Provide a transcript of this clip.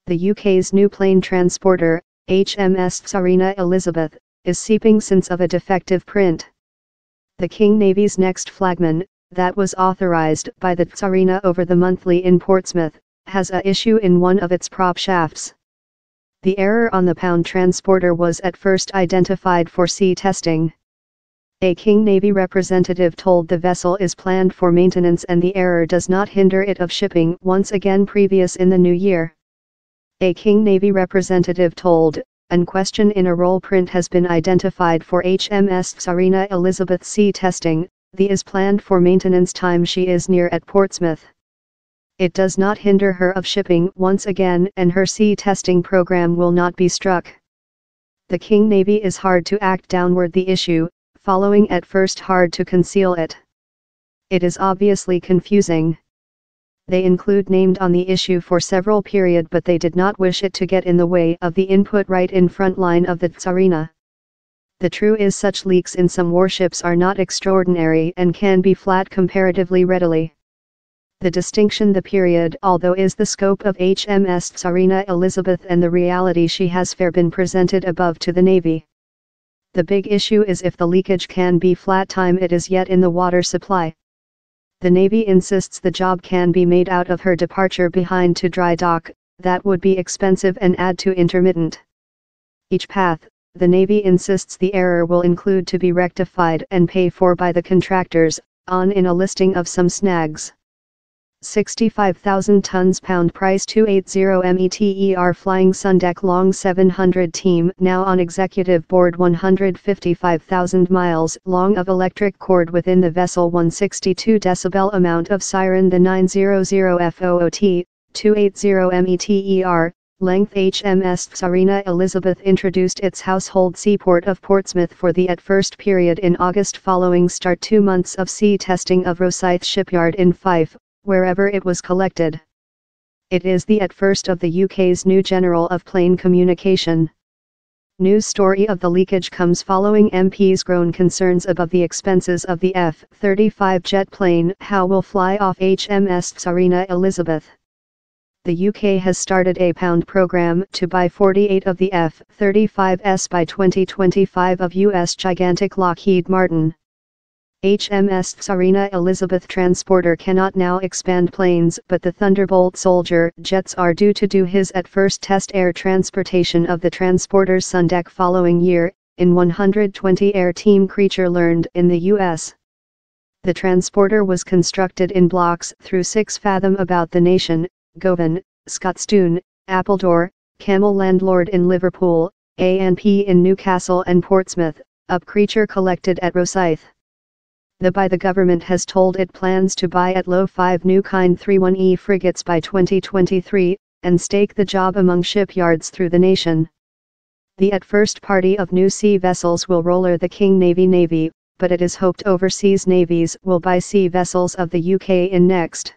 The UK's new plane transporter, HMS Tsarina Elizabeth, is seeping since of a defective print. The King Navy's next flagman, that was authorized by the Tsarina over the monthly in Portsmouth, has a issue in one of its prop shafts. The error on the Pound transporter was at first identified for sea testing. A King Navy representative told the vessel is planned for maintenance and the error does not hinder it of shipping once again previous in the new year. A King Navy representative told, "An question in a roll print has been identified for HMS Tsarina Elizabeth sea testing, the is planned for maintenance time she is near at Portsmouth. It does not hinder her of shipping once again and her sea testing program will not be struck." The King Navy is hard to act downward the issue, following at first hard to conceal it. It is obviously confusing. They include named on the issue for several period but they did not wish it to get in the way of the input right in front line of the Tsarina. The true is such leaks in some warships are not extraordinary and can be flat comparatively readily. The distinction the period although is the scope of HMS Tsarina Elizabeth and the reality she has fair been presented above to the Navy. The big issue is if the leakage can be flat time it is yet in the water supply. The Navy insists the job can be made out of her departure behind to dry dock, that would be expensive and add to intermittent. Each path, the Navy insists the error will include to be rectified and pay for by the contractors, on in a listing of some snags. 65,000 tons pound price 280 meter Flying Sundeck Long 700 team now on executive board 155,000 miles long of electric cord within the vessel 162 decibel amount of siren the 900 FOOT, 280 meter, length HMS Tsarina Elizabeth introduced its household seaport of Portsmouth for the at first period in August following start 2 months of sea testing of Rosyth shipyard in Fife, wherever it was collected. It is the at first of the UK's new General of Plane Communication. News story of the leakage comes following MPs' grown concerns about the expenses of the F-35 jet plane how will fly off HMS Tsarina Elizabeth. The UK has started a pound program to buy 48 of the F-35s by 2025 of US gigantic Lockheed Martin. HMS Tsarina Elizabeth transporter cannot now expand planes but the Thunderbolt Soldier jets are due to do his at first test air transportation of the transporter's Sundeck following year, in 120 air team Creature learned in the US. The transporter was constructed in blocks through 6 fathom about the nation, Govan, Scotstoun, Appledore, Camel Landlord in Liverpool, A&P in Newcastle and Portsmouth, up Creature collected at Rosyth. The government has told it plans to buy at low 5 new Kind 31E frigates by 2023, and stake the job among shipyards through the nation. The at first party of new sea vessels will roller the King Navy, but it is hoped overseas navies will buy sea vessels of the UK in next.